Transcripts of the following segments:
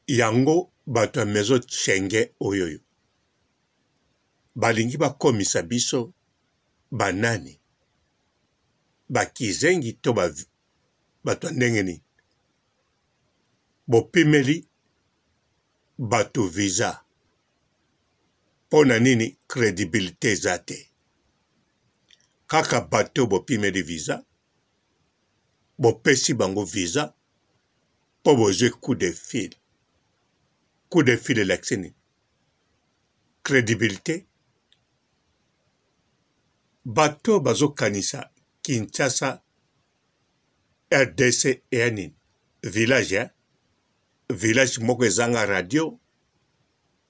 yango bato ya maison chenge oyoyo balingi bakomisa biso banani bakizengi to bato ndenge nini bopimeli bato visa pona nini credibilité eza te kaka bato bopimeli visa bopesi bango visa po bozwi coup de fil elakisi nini credibilité bato bazokanisa Kinshasa RDC eya nini village moko ezanga radio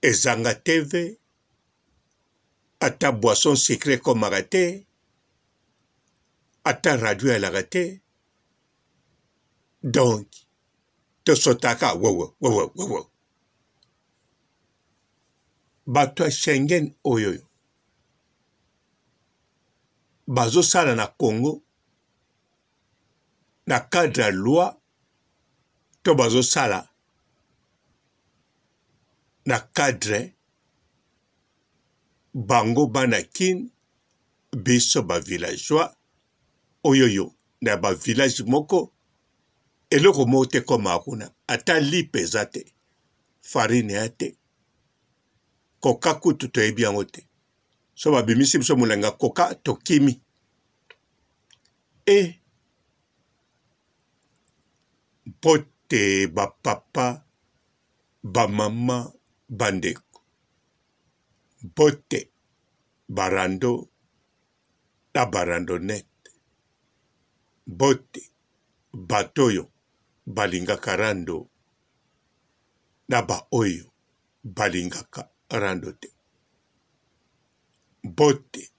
ezanga TV ata boisson secret komaka te ata radio elaka te donc tosotaka wewe bato ya Schengen oyoyo bazosala na Congo na cadre ya loi to bazosala na cadre bango bana kin biso ba villageois oyoyo na ba village moko eloko moko te koma kuna ata lipe eza te farine ya te koka kutu toyebi yango te so babimisi biso molenga koka tokimi mpo te bapapa bamama bandeko mpo te barando na barandonete mpo te bato oyo balingaka rando na baoyo balingaka rando te mpo te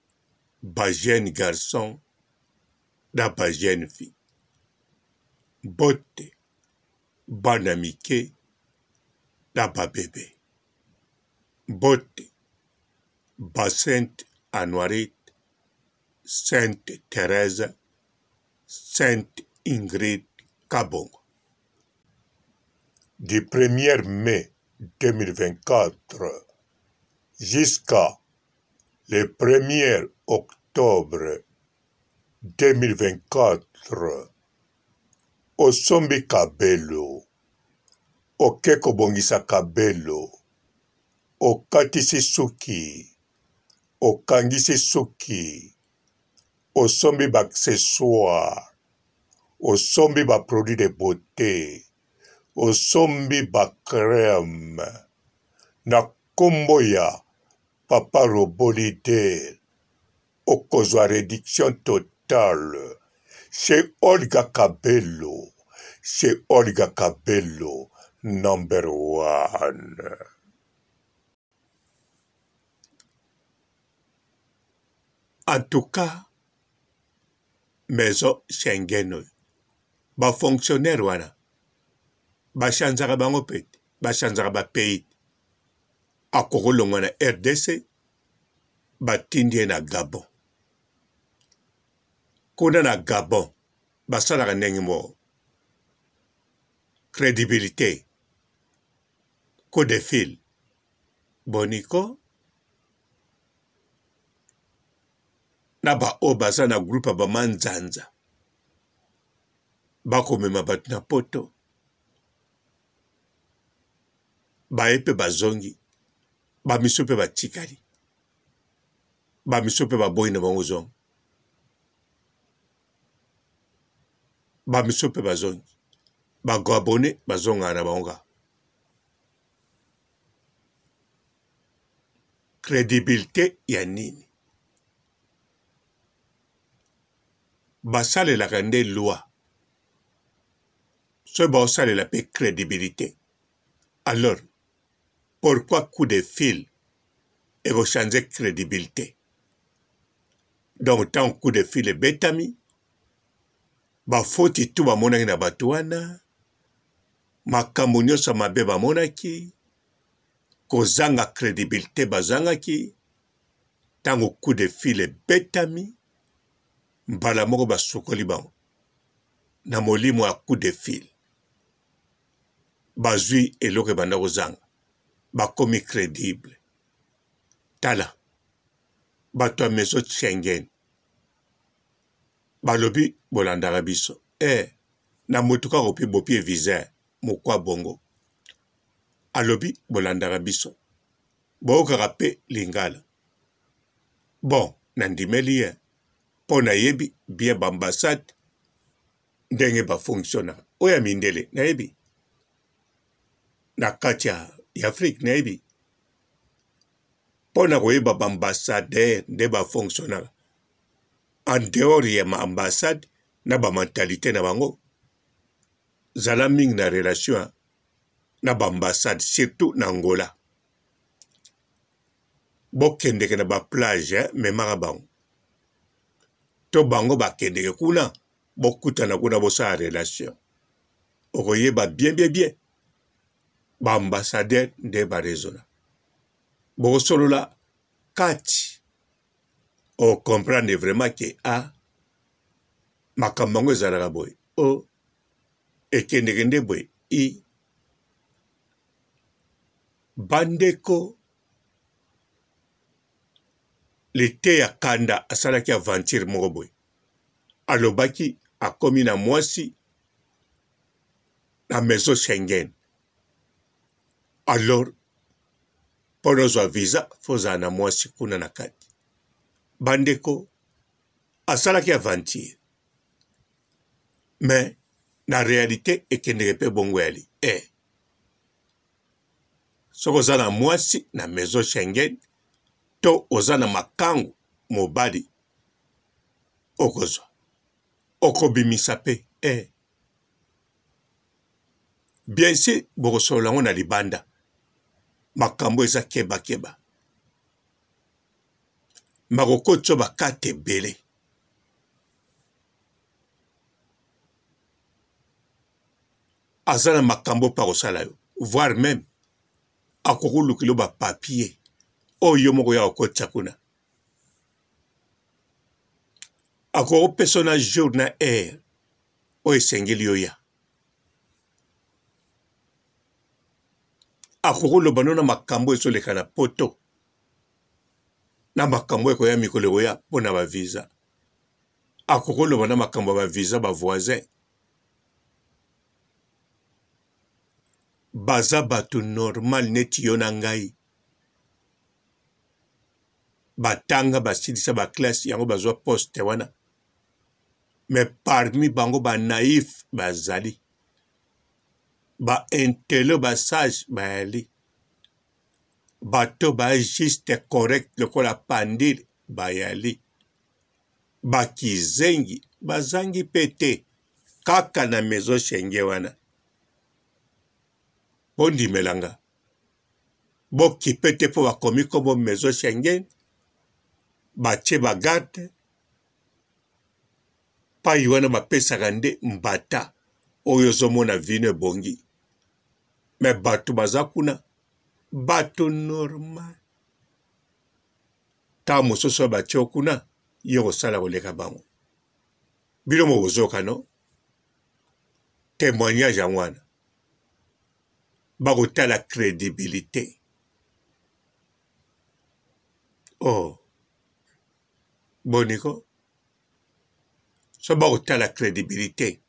ba jeune garçon na ba jeune fille mpo te bana mike na babebe mpo te ba Sainte Anoirite Sainte Thérèse Sainte Ingrid Kabongo. Du 1er mai 2024 jusqu'à le 1er octobre 2024, osombi kabelo, okeko bongisa kabelo, okatisi suki, okangisi suki, osombi ba-accessoire, osombi ba-produit de beauté, osombi ba-crème, na kombo ya Papa Robolidel, okozwa réduction totale chez Olga Kabelo, chez Olga Kabelo, number 1. En tout cas, maison Schengen, ba fonctionnaire wana, ba chanzaka bango pete, ba chanzaka ba pays, akokolongwa na RDC, batindi na Gabon. Kuna na Gabon, basalaka ndenge mo crédibilité, coup de fil, boniko, na ba o baza na groupe ba manzanza, bakomema bato na poto, baepe bazongi, bamiso mpe batikali, bamiso mpe baboyi na bango zongo, bamiso mpe bazongi, bagabone bazonga na bango. Crédibilité ya nini? Basalelaka nde loi, so basalela pe crédibilité. Alors, pourquoi coup de fil et vous changez crédibilité? Donc, tant coup de fil est betami, bafoti tu bamonaki na bato wana, makambo nyonso mabe bamonaki, kozanga crédibilité bazangaki, tango coup de fil est betami, mbala moko basukoli bango, na molimo ya coup de fil. bazwi eloko ebanda kozanga bakomi crédible. Tala bato ya maison Schengen balobi bolandaka biso na motuka kopi bopi visa mokwa bongo alobi bolandaka biso bookaka pe lingala. Bon, nandimeli ye mpo nayebi bien baambasade ndenge bafonctionnaka oyo ya mindele nayebi na kati ya Afrique nayebi mpo na koyeba baambassadeur nde bafonctionnaka en dehors ya maambassade na bamentalité na bango zala mingi na relation na baambassade surtout na Angola. Bokendeke na baplage memaka bango to bango bakendeke kuna bokutana kuna bosala relation okoyeba bien baambassadeur nde barezona bokosolola kati okomprendre vraiment ke makambo yango ezalaka boye ekendeke nde boye bandeko lete ya kanda asalaki aventure moko boye alobaki akomi na mwasi na maison Schengen. Alors mpo nozwa visa fozala na mwasi kuna na kati bandeko asalaki aventure mais na réalité ekendeke mpe bongo yali soki oza na mwasi na maison Schengen to oza na makangu mobali okozwa okobimisa pe bien sûr bokosolola yango na libanda makambo eza keba makokotso bakate ebele aza na makambo pa kosala yo voire même akokolukilo bapapier oyo moko ya kokotisa kuna akokopesa na jour na heure oyo esengeli oya akokoloba no na makambo ezoleka na poto na makambo ekoya mikolo ekoya mpo na bavisa akokoloba na makambo ya bavisa bavoisin baza bato normal neti yo na ngai batanga basilisa baklase yango bazwa poste wana mais parmi bango banaïf bazali baintelo basage bayali bato bajuste correct lokola pandile bayali bakizengi bazangi pe te kaka na maison Schengen wana bondimelanga bokipe te mpo bakomi kombo maison Schengen batie bagarde pai wana bapesaka nde mbata oyo ozomona vino ebongi me bato baza kuna bato normal ta mosusu oyo batie kuna yo kosala koleka bango bino mokozoka no témoignage yango wana bakotala crédibilité boniko so bakotala crédibilité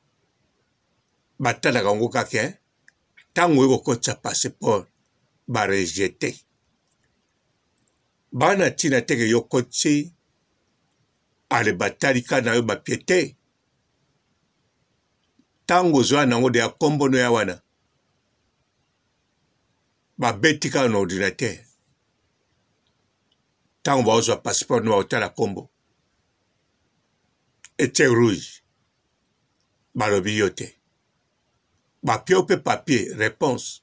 batalaka yango kaka ntango oyo kokotisa passeport barejete bana ntina teke yo kotisi ale batalika na yo bapie te ntango ozwa nango deya kombono ya wana babeti kaka na ordinateur ntango baozwa passeport no baotala kombo etie rouge balobi yo te bapie mpe papier réponse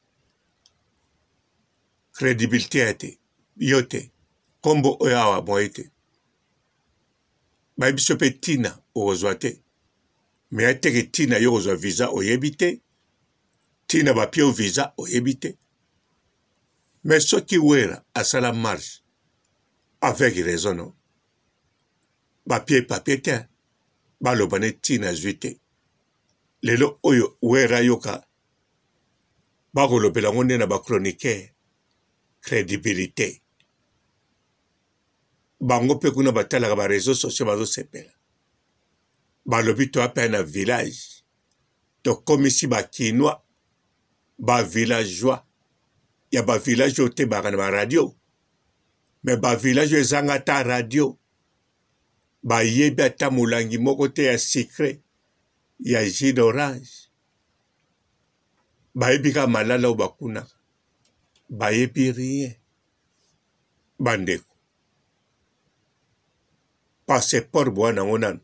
crédibilité ya te yo te kombo oyo awa moye te bayebi so mpe ntina okozwa te me ateke ntina yo kozwa visa oyebi te ntina bapie o visa oyebi te me soki wera asala marche avec raison no bapie papier te baloba ne ntina azwi te lelo oyo wera yoka bakolobela ngo nde na bachroniqueur crédibilité bango mpe kuna batalaka bareseau sociaux bazosepela balobi toapea na village tokomisi bakinois bavillageois ya bavillage oyo te baka na baradio me bavillage oyo ezanga ata radio bayebi ata molangi moko te ya secret ya jus d'orange bayebi kaka malala oyo bakunaka bayebi rien bandeko passeport bwa nango nano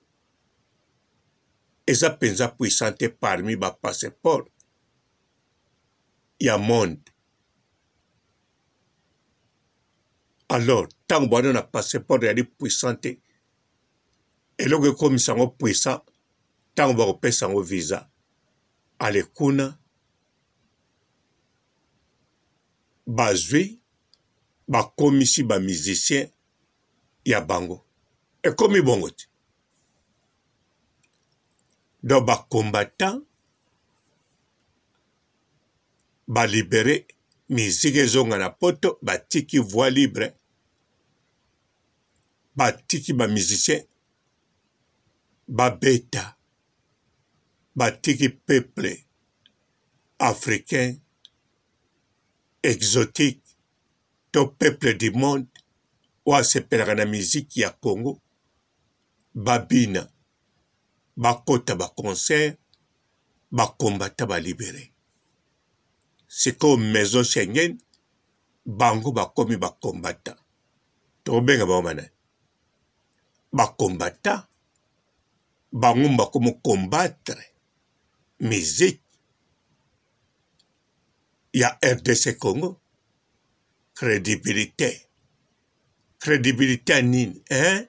eza mpenza puissant te parmi bapasseport ya monde alors ntango bwana na passeport yali puissant te eloko ekomisa yango puissant ntango bakopesa yango visa ale kuna bazwi bakomisi bamusicien ya bango ekomi bongo te donc bacombattant balibere miziki ezonga na poto batiki voix libre batiki bamusicien babeta batiki peuple africain exotique to peuple du monde oyo asepelaka na miziki ya Congo babina bakota baconcert bakombata balibere sikoyo maison Schengen bango bakomi bakombata tobenga bango mana bakombata bango bakomi combattre musique ya RDC Congo crédibilité crédibilité nini hein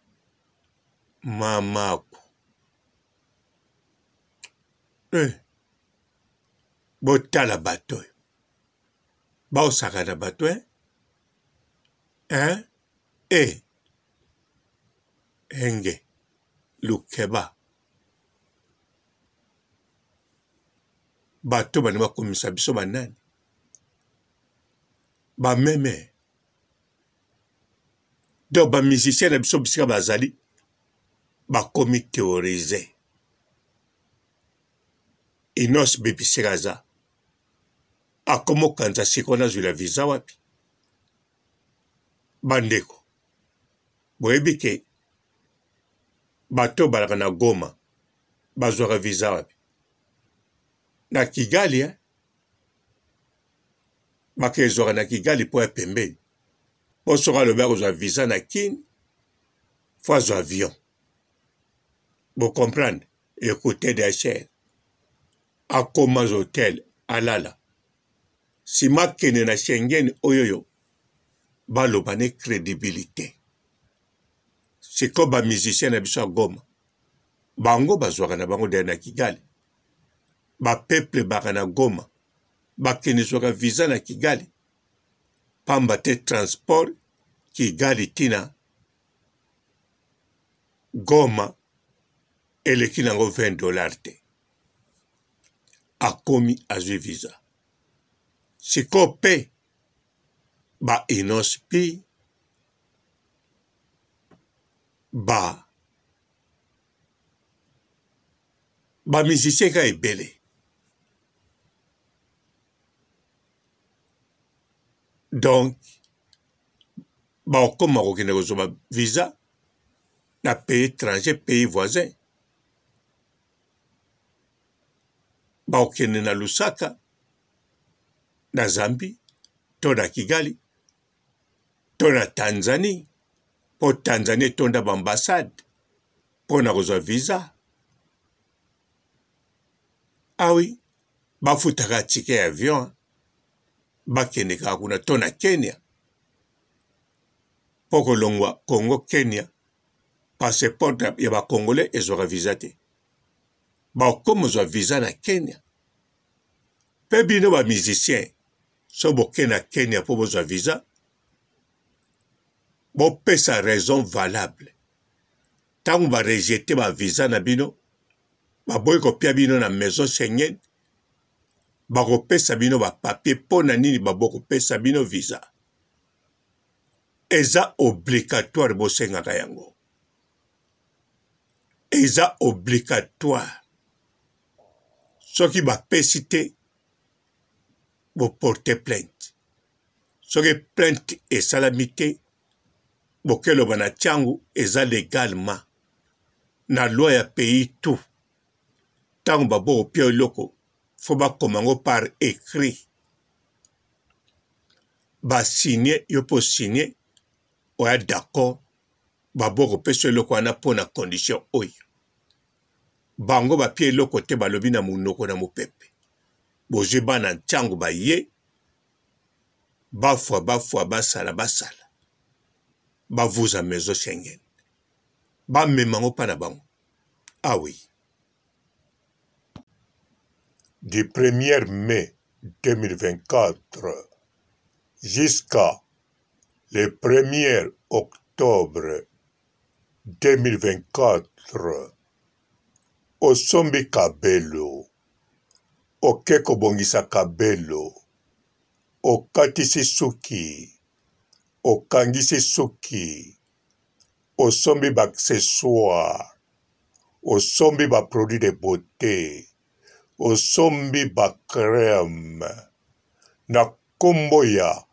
mamako botala bato oyo baosaka na bato hein enge lukeba bato bani bakomisa biso banani bameme donc bamusicien na biso bisika bazali bakomi théorise Inos bebisikaza akomokanza siko nazwila visa wapi bandeko boyebi ke bato balaka na Goma bazwaka visa wapi na Kigali bakezwaka na Kigali po ya pembeni po soki alobi akozwa visa na Kini fo azwa avion bocomprendre ekute de cher akoma hotel alala sima kene na Schengen oyoyo baloba ne crédibilité siko bamusicien na biso ya Goma bango bazwaka na bango na Kigali bapeuple baka na Goma bakenizwaka visa na Kigali pamba te transport Kigali tina Goma eleki nango $20 te akomi azwi visa siko pe ba inospi ba musicien ka ebele donc baokoma kokende kozwa visa na pays étranger pays voisin baokende na Lusaka na Zambie to na Kigali to na Tanzanie po Tanzanie tonda bambassade po na kozwa visa oui bafutaka tike ya avion bakende kaka kuna to na Kenya po kolongwa Congo Kenya passeport ya bakongolais ezwaka visa te bakomozwa visa na Kenya pe bino bamusicien so boke na Kenya po bozwa visa bopesa raison valable ntango barejete bavisa na bino baboyi kopia bino na maison Schengen bakopesa bino ba papier pona nini babokopesa bino visa. Eza obligatoire bosengaka yango. Eza obligatoire. Soki bapesi te bo porter plainte. Soki plainte esalami te bokeloba na tiangu eza légalement na loi ya pays tout. Tango babo pio loko faut bakomango par écrit. Ba signer yo po signer oya d'accord babo kopesa loko ana pona condition oyo. Bango ba pie loko te balobi na munoko na mopepe. Boje bana tiangu ba ye bafwa basala. Ba vous à maison Schengen. Ba memango pa na bango. Ah oui. Du 1er mai 2024 jusqu'à le 1er octobre 2024 osombi kabelo okeko bongisa kabelo okatisi suki okangisi suki osombi ba accessoire osombi ba produit de beauté osombi ba crème na kombo ya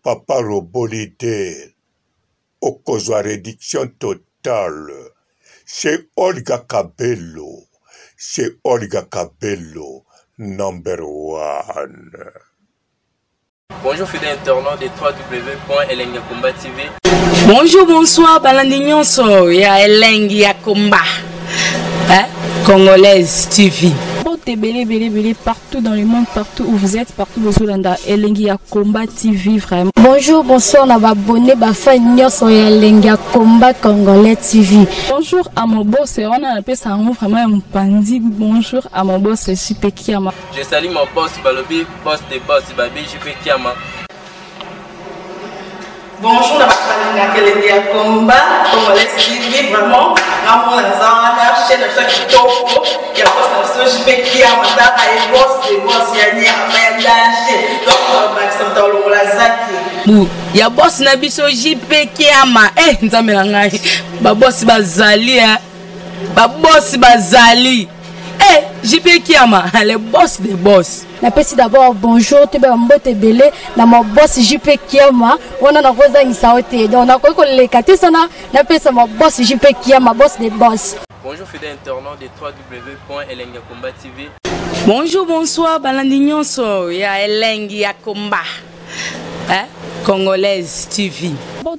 Papa Robolide okozwa réduction totale chez Olga Kabelo, chez Olga Kabelo number 1. Bonjour fidèles internautes de www.elengiakomba TV. Bonjour, bonsoir, balandi nyonso ya Elengi ya Komba, Congolaise TV. Belé partout dans le monde, partout où vous êtes, partout où vous êtes, Elengi ya Komba TV vraiment. Bonjour, bonsoir, na abonné bafa nyonso ya Elengi ya Komba Congolais TV. Bonjour à mon boss, on a appelé ça vraiment un pandi. Bonjour à mon boss, JP Kiama. Je salue mon boss Balobi, boss de boss Babi, JP Kiama. Bonjour, na Elengi ya Komba Congolais TV vraiment. Amour na zana chaîne de kitoko ya boss na JP Kiama ta ay boss de boss ya ni amandaje donc Maxime Tolongo la zaki. Ya boss na biso JP Kiama nzambe na ngai ba boss bazali ba boss bazali JP Kiama le boss des boss. Na pesi d'abord bonjour te ba mbote belé na mo boss JP Kiama wana na koza ngisaote donc na ko lekate sana na pesa mo boss JP Kiama boss des boss. Bonjour fidèles internautes de www.elengiakomba TV. Bonjour, bonsoir, balandi nyonso ya Elengi ya Komba, Congolaise TV.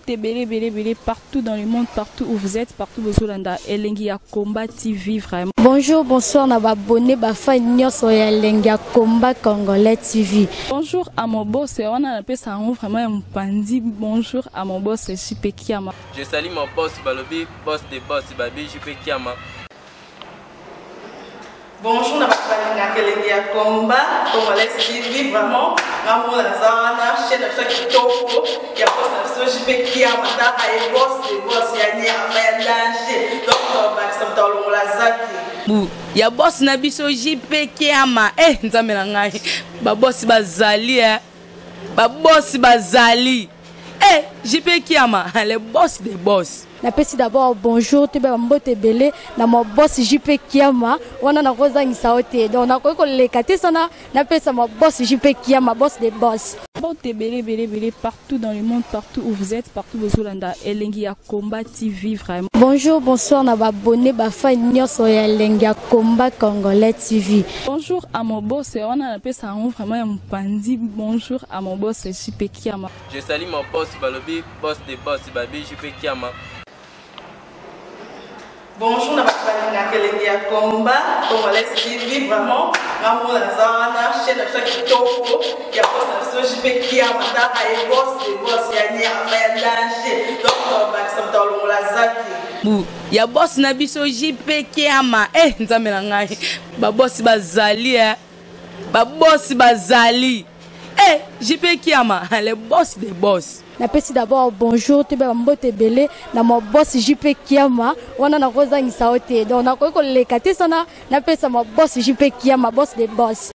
Belé partout dans le monde, partout où vous êtes, partout où vous êtes, Elengi ya Komba TV vraiment. Bonjour, bonsoir, na abonné bafa nyonso ya Elengi ya Komba Congolais TV. Bonjour à mon boss, on a appelé ça vraiment un pandi. Bonjour à mon boss, JP Kiama. Je salue mon boss Balobi, boss de boss Babi, JP Kiama. Bonjour, na Elengi ya Komba Congolais TV vraiment. Amour na zana chaîne de kitoko ya boss na JP Kiama ta ay boss de boss ya ni amandaje donc Maxime Tolongo la zaki. Ya boss na biso JP Kiama nzambe na ngai ba boss bazali ba boss bazali JP Kiama le boss des boss. Na pesi d'abord bonjour te ba mbote belé na mo boss JP Kiama wana na koza ngisaote donc na ko lekate sana na pesa mo boss JP Kiama boss des boss. Belé partout dans le monde, partout où vous êtes, partout où vous êtes, Elengi ya Komba TV vraiment. Bonjour, bonsoir, na abonné bafa nyonso ya Elengi ya Komba Congolais TV. Bonjour à mon boss, on a appelé ça vraiment un pandi. Bonjour à mon boss, JP Kiama. Je salue mon boss Balobi, boss de boss Babi, JP Kiama. Bonjour, na Elengi ya Komba Congolais TV vraiment. Amour na zana chaîne de kitoko ya boss na JP Kiama ta ay boss de boss ya ni amandaje donc Maxime Tolongo la zaki. Ya boss na biso JP Kiama nzambe na ngai ba boss bazali ba boss bazali JP Kiama le boss des boss. Na pesi d'abord bonjour te ba mbote belé na mo boss JP Kiama wana na koza ngisaote donc na ko lekate sana na pesa mo boss JP Kiama boss des boss.